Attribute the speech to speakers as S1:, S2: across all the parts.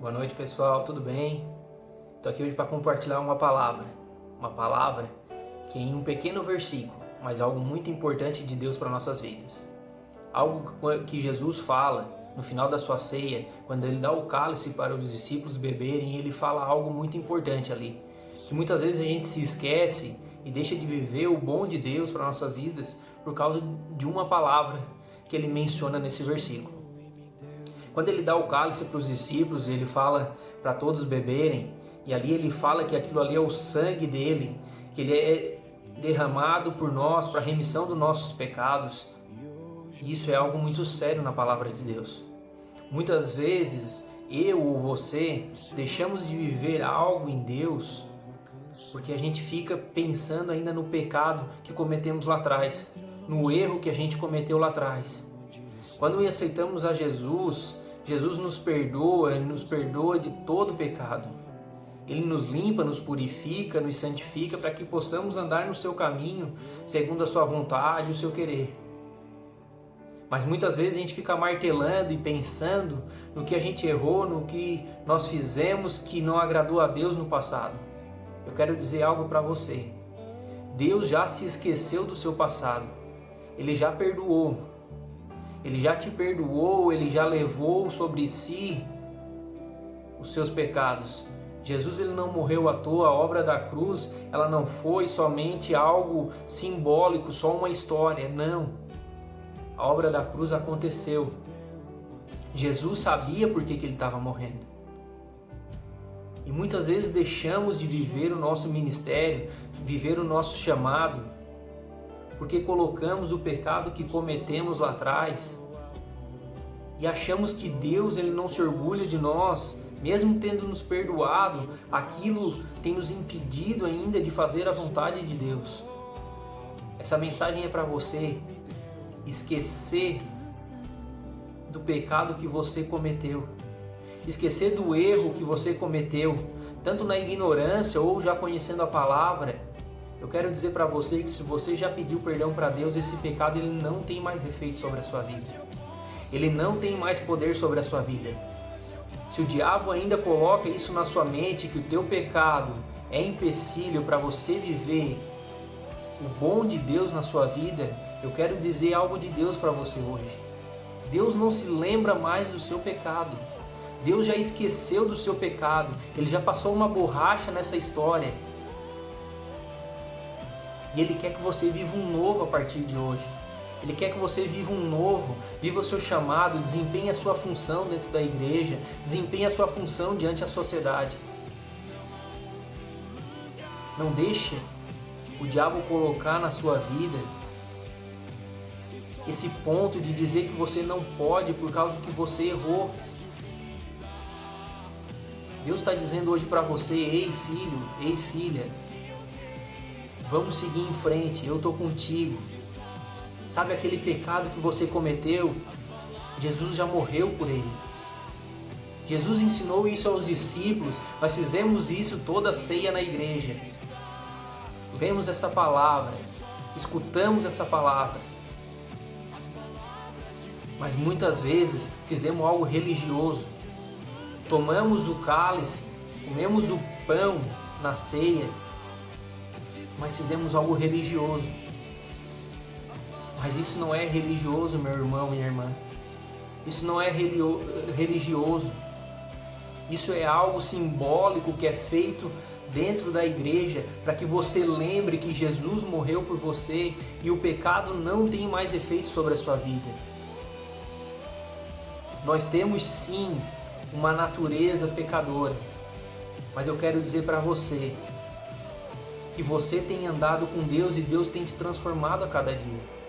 S1: Boa noite, pessoal, tudo bem? Estou aqui hoje para compartilhar uma palavra que é em um pequeno versículo, mas algo muito importante de Deus para nossas vidas. Algo que Jesus fala no final da sua ceia, quando ele dá o cálice para os discípulos beberem, ele fala algo muito importante ali, que muitas vezes a gente se esquece e deixa de viver o bom de Deus para nossas vidas por causa de uma palavra que ele menciona nesse versículo. Quando ele dá o cálice para os discípulos, ele fala para todos beberem, e ali ele fala que aquilo ali é o sangue dele, que ele é derramado por nós para a remissão dos nossos pecados. E isso é algo muito sério na palavra de Deus. Muitas vezes, eu ou você, deixamos de viver algo em Deus, porque a gente fica pensando ainda no pecado que cometemos lá atrás, no erro que a gente cometeu lá atrás. Quando aceitamos a Jesus, Jesus nos perdoa, Ele nos perdoa de todo pecado. Ele nos limpa, nos purifica, nos santifica para que possamos andar no seu caminho, segundo a sua vontade e o seu querer. Mas muitas vezes a gente fica martelando e pensando no que a gente errou, no que nós fizemos que não agradou a Deus no passado. Eu quero dizer algo para você. Deus já se esqueceu do seu passado. Ele já perdoou. Ele já te perdoou, Ele já levou sobre si os seus pecados. Jesus ele não morreu à toa, a obra da cruz ela não foi somente algo simbólico, só uma história, não. A obra da cruz aconteceu. Jesus sabia por que ele estava morrendo. E muitas vezes deixamos de viver o nosso ministério, viver o nosso chamado, porque colocamos o pecado que cometemos lá atrás e achamos que Deus ele não se orgulha de nós, mesmo tendo nos perdoado, aquilo tem nos impedido ainda de fazer a vontade de Deus. Essa mensagem é para você esquecer do pecado que você cometeu, esquecer do erro que você cometeu, tanto na ignorância ou já conhecendo a palavra. Eu quero dizer para você que se você já pediu perdão para Deus, esse pecado ele não tem mais efeito sobre a sua vida. Ele não tem mais poder sobre a sua vida. Se o diabo ainda coloca isso na sua mente, que o teu pecado é empecilho para você viver o bom de Deus na sua vida, eu quero dizer algo de Deus para você hoje. Deus não se lembra mais do seu pecado. Deus já esqueceu do seu pecado. Ele já passou uma borracha nessa história. E Ele quer que você viva um novo a partir de hoje. Ele quer que você viva um novo, viva o seu chamado, desempenhe a sua função dentro da igreja, desempenhe a sua função diante da sociedade. Não deixe o diabo colocar na sua vida esse ponto de dizer que você não pode por causa que você errou. Deus está dizendo hoje para você, ei filho, ei filha, vamos seguir em frente, eu estou contigo. Sabe aquele pecado que você cometeu? Jesus já morreu por ele. Jesus ensinou isso aos discípulos, nós fizemos isso toda a ceia na igreja. Lemos essa palavra, escutamos essa palavra. Mas muitas vezes fizemos algo religioso. Tomamos o cálice, comemos o pão na ceia, mas fizemos algo religioso. Mas isso não é religioso, meu irmão, minha irmã. Isso não é religioso. Isso é algo simbólico que é feito dentro da igreja para que você lembre que Jesus morreu por você e o pecado não tem mais efeito sobre a sua vida. Nós temos sim uma natureza pecadora, mas eu quero dizer para você que você tem andado com Deus e Deus tem te transformado a cada dia.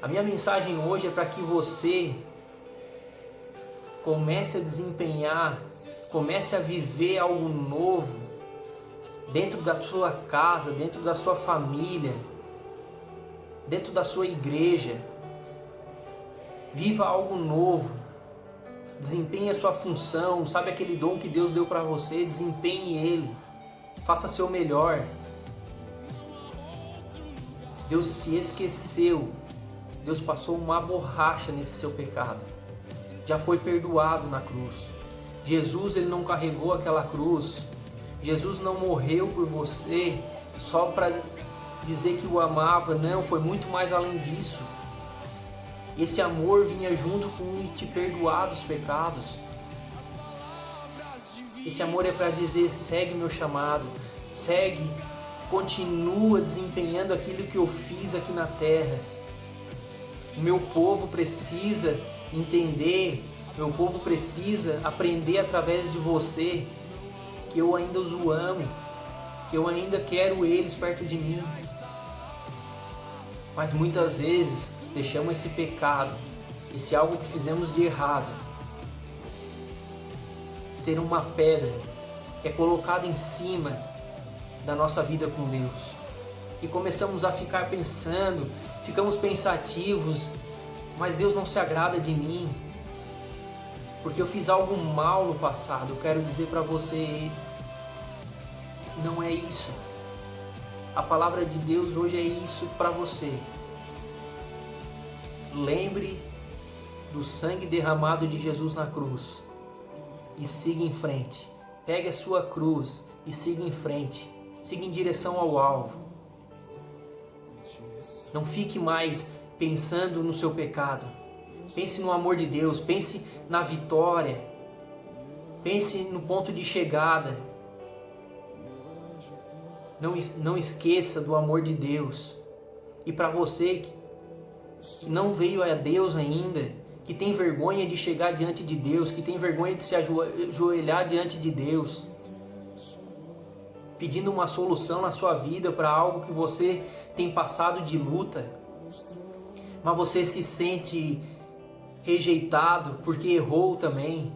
S1: A minha mensagem hoje é para que você comece a desempenhar, comece a viver algo novo dentro da sua casa, dentro da sua família, dentro da sua igreja. Viva algo novo, desempenhe a sua função, sabe aquele dom que Deus deu para você, desempenhe ele, faça seu melhor. Deus se esqueceu, Deus passou uma borracha nesse seu pecado, já foi perdoado na cruz. Jesus, ele não carregou aquela cruz. Jesus não morreu por você só para dizer que o amava. Não, foi muito mais além disso. Esse amor vinha junto com te perdoar dos pecados. Esse amor é para dizer, segue meu chamado, segue, continua desempenhando aquilo que eu fiz aqui na terra. O meu povo precisa entender, meu povo precisa aprender através de você que eu ainda os amo, que eu ainda quero eles perto de mim. Mas muitas vezes deixamos esse pecado, esse algo que fizemos de errado, ser uma pedra que é colocada em cima da nossa vida com Deus. E começamos a ficar pensando, ficamos pensativos, mas Deus não se agrada de mim, porque eu fiz algo mal no passado. Eu quero dizer para você, não é isso. A palavra de Deus hoje é isso para você. Lembre do sangue derramado de Jesus na cruz e siga em frente. Pegue a sua cruz e siga em frente. Siga em direção ao alvo. Não fique mais pensando no seu pecado. Pense no amor de Deus. Pense na vitória. Pense no ponto de chegada. Não esqueça do amor de Deus. E para você que não veio a Deus ainda, que tem vergonha de chegar diante de Deus, que tem vergonha de se ajoelhar diante de Deus, pedindo uma solução na sua vida para algo que você tem passado de luta, mas você se sente rejeitado porque errou também,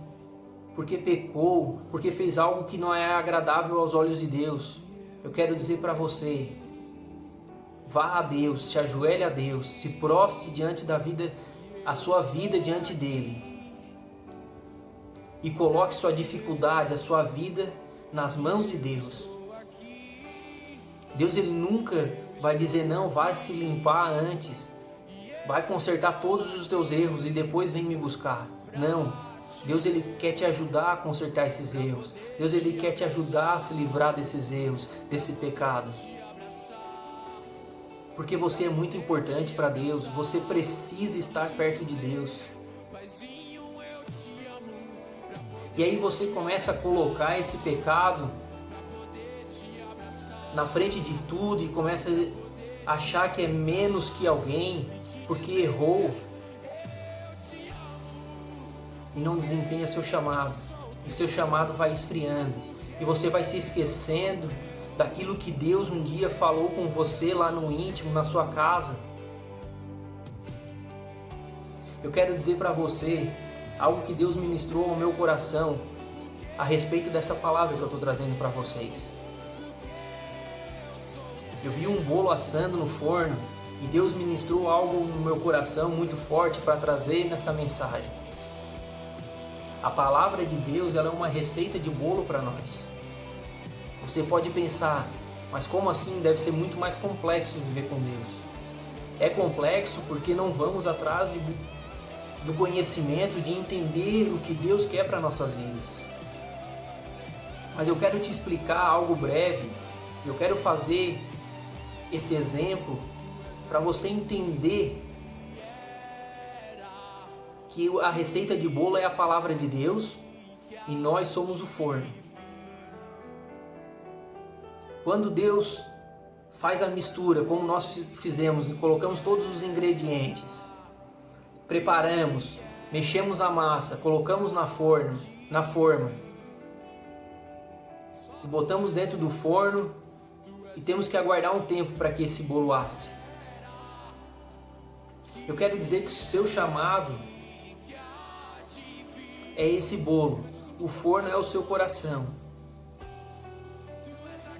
S1: porque pecou, porque fez algo que não é agradável aos olhos de Deus. Eu quero dizer para você, vá a Deus, se ajoelhe a Deus, se prostre diante da vida, a sua vida diante dele, e coloque sua dificuldade, a sua vida nas mãos de Deus. Deus, ele nunca vai dizer não, vai se limpar antes, vai consertar todos os teus erros e depois vem me buscar. Não, Deus, ele quer te ajudar a consertar esses erros. Deus, ele quer te ajudar a se livrar desses erros, desse pecado. Porque você é muito importante para Deus, você precisa estar perto de Deus. E aí você começa a colocar esse pecado na frente de tudo e começa a achar que é menos que alguém porque errou e não desempenha seu chamado. E seu chamado vai esfriando e você vai se esquecendo daquilo que Deus um dia falou com você lá no íntimo, na sua casa. Eu quero dizer para você algo que Deus ministrou ao meu coração a respeito dessa palavra que eu estou trazendo para vocês. Eu vi um bolo assando no forno e Deus ministrou algo no meu coração muito forte para trazer nessa mensagem. A palavra de Deus, ela é uma receita de bolo para nós. Você pode pensar, mas como assim? Deve ser muito mais complexo viver com Deus. É complexo porque não vamos atrás do conhecimento, de entender o que Deus quer para nossas vidas. Mas eu quero te explicar algo breve. Eu quero fazer esse exemplo para você entender que a receita de bolo é a palavra de Deus e nós somos o forno. Quando Deus faz a mistura, como nós fizemos, e colocamos todos os ingredientes, preparamos, mexemos a massa, colocamos na forma, e botamos dentro do forno e temos que aguardar um tempo para que esse bolo asse. Eu quero dizer que o seu chamado é esse bolo, o forno é o seu coração.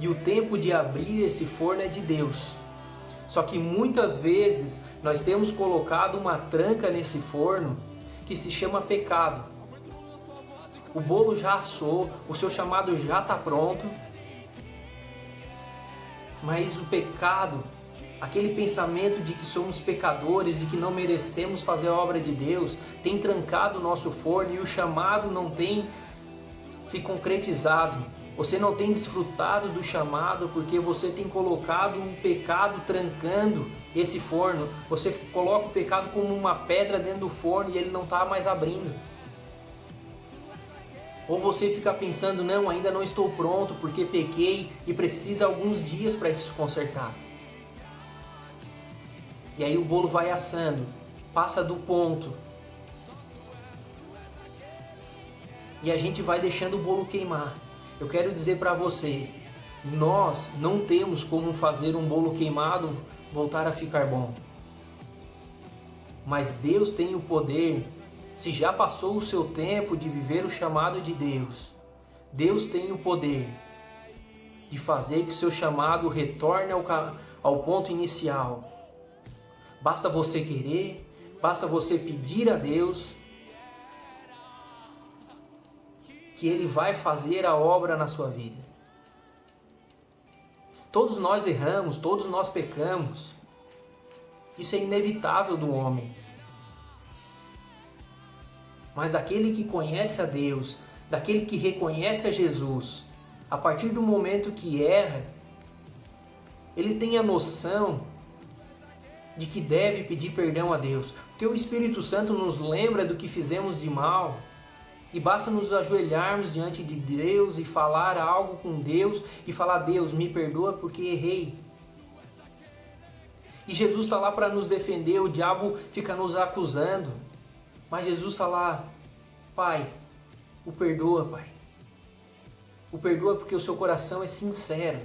S1: E o tempo de abrir esse forno é de Deus. Só que muitas vezes nós temos colocado uma tranca nesse forno que se chama pecado. O bolo já assou, o seu chamado já está pronto, mas o pecado, aquele pensamento de que somos pecadores, de que não merecemos fazer a obra de Deus, tem trancado o nosso forno e o chamado não tem se concretizado. Você não tem desfrutado do chamado porque você tem colocado o pecado trancando esse forno. Você coloca o pecado como uma pedra dentro do forno e ele não está mais abrindo. Ou você fica pensando, não, ainda não estou pronto porque pequei e precisa alguns dias para isso se consertar. E aí o bolo vai assando, passa do ponto. E a gente vai deixando o bolo queimar. Eu quero dizer para você, nós não temos como fazer um bolo queimado voltar a ficar bom. Mas Deus tem o poder, se já passou o seu tempo de viver o chamado de Deus, Deus tem o poder de fazer que o seu chamado retorne ao ponto inicial. Basta você querer, basta você pedir a Deus que Ele vai fazer a obra na sua vida. Todos nós erramos, todos nós pecamos. Isso é inevitável do homem. Mas daquele que conhece a Deus, daquele que reconhece a Jesus, a partir do momento que erra, ele tem a noção de que deve pedir perdão a Deus. Porque o Espírito Santo nos lembra do que fizemos de mal. E basta nos ajoelharmos diante de Deus e falar algo com Deus e falar, Deus, me perdoa porque errei. E Jesus está lá para nos defender, o diabo fica nos acusando. Mas Jesus está lá, Pai, o perdoa, Pai. O perdoa porque o seu coração é sincero.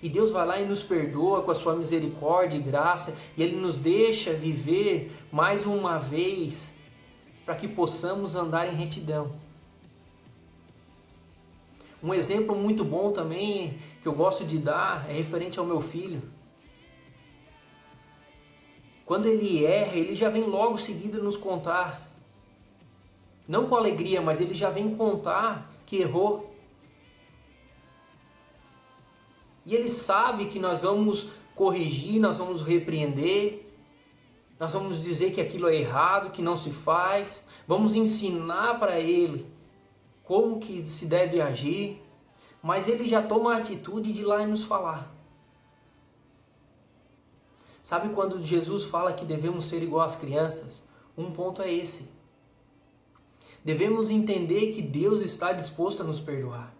S1: E Deus vai lá e nos perdoa com a sua misericórdia e graça. E Ele nos deixa viver mais uma vez para que possamos andar em retidão. Um exemplo muito bom também que eu gosto de dar é referente ao meu filho. Quando ele erra, ele já vem logo seguida nos contar. Não com alegria, mas ele já vem contar que errou. E ele sabe que nós vamos corrigir, nós vamos repreender, nós vamos dizer que aquilo é errado, que não se faz. Vamos ensinar para ele como que se deve agir. Mas ele já toma a atitude de ir lá e nos falar. Sabe quando Jesus fala que devemos ser igual às crianças? Um ponto é esse. Devemos entender que Deus está disposto a nos perdoar.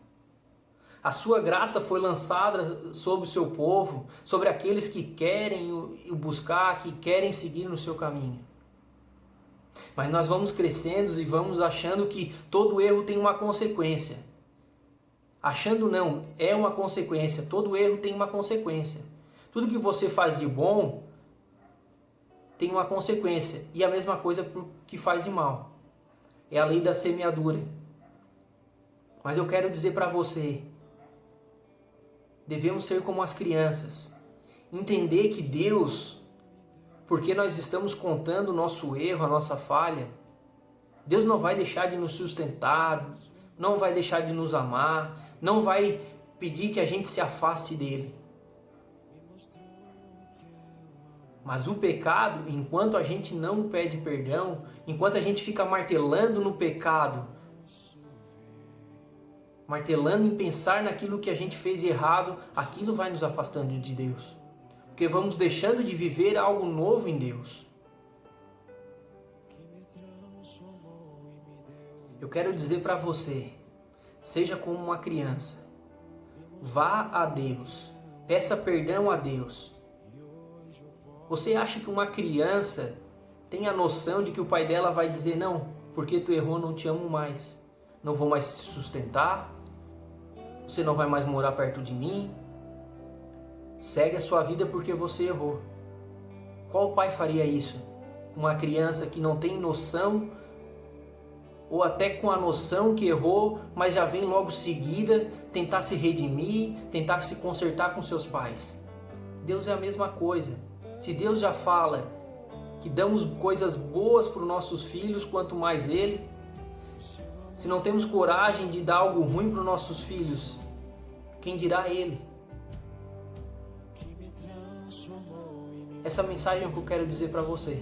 S1: A sua graça foi lançada sobre o seu povo, sobre aqueles que querem o buscar, que querem seguir no seu caminho. Mas nós vamos crescendo e vamos achando que todo erro tem uma consequência. Achando não, é uma consequência. Todo erro tem uma consequência. Tudo que você faz de bom tem uma consequência. E a mesma coisa para o que faz de mal. É a lei da semeadura. Mas eu quero dizer para você, devemos ser como as crianças. Entender que Deus, porque nós estamos contando o nosso erro, a nossa falha, Deus não vai deixar de nos sustentar, não vai deixar de nos amar, não vai pedir que a gente se afaste dele. Mas o pecado, enquanto a gente não pede perdão, enquanto a gente fica martelando no pecado, martelando em pensar naquilo que a gente fez de errado, aquilo vai nos afastando de Deus. Porque vamos deixando de viver algo novo em Deus. Eu quero dizer para você, seja como uma criança, vá a Deus, peça perdão a Deus. Você acha que uma criança tem a noção de que o pai dela vai dizer, não, porque tu errou, não te amo mais, não vou mais te sustentar, você não vai mais morar perto de mim, segue a sua vida porque você errou. Qual pai faria isso? Uma criança que não tem noção, ou até com a noção que errou, mas já vem logo seguida tentar se redimir, tentar se consertar com seus pais. Deus é a mesma coisa. Se Deus já fala que damos coisas boas para os nossos filhos, quanto mais Ele, se não temos coragem de dar algo ruim para os nossos filhos, quem dirá Ele? Essa mensagem é o que eu quero dizer para você.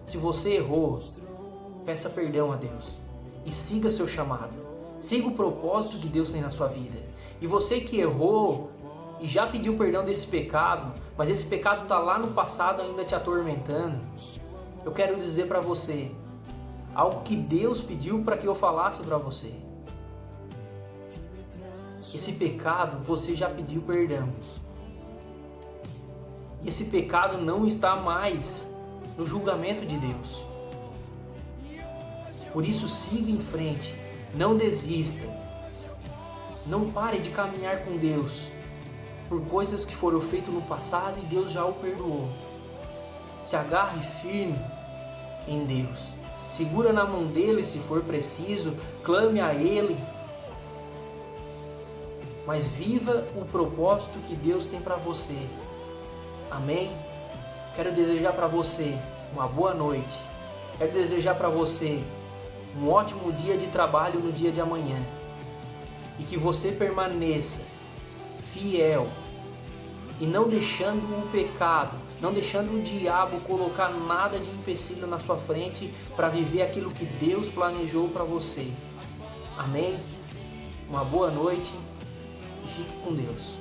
S1: Se você errou, peça perdão a Deus e siga seu chamado. Siga o propósito que Deus tem na sua vida. E você que errou e já pediu perdão desse pecado, mas esse pecado está lá no passado ainda te atormentando, eu quero dizer para você algo que Deus pediu para que eu falasse para você. Esse pecado você já pediu perdão. E esse pecado não está mais no julgamento de Deus. Por isso siga em frente, não desista. Não pare de caminhar com Deus por coisas que foram feitas no passado e Deus já o perdoou. Se agarre firme em Deus. Segura na mão dele se for preciso, clame a Ele. Mas viva o propósito que Deus tem para você. Amém? Quero desejar para você uma boa noite. Quero desejar para você um ótimo dia de trabalho no dia de amanhã. E que você permaneça fiel e não deixando o pecado, não deixando o diabo colocar nada de empecilho na sua frente para viver aquilo que Deus planejou para você. Amém? Uma boa noite e fique com Deus.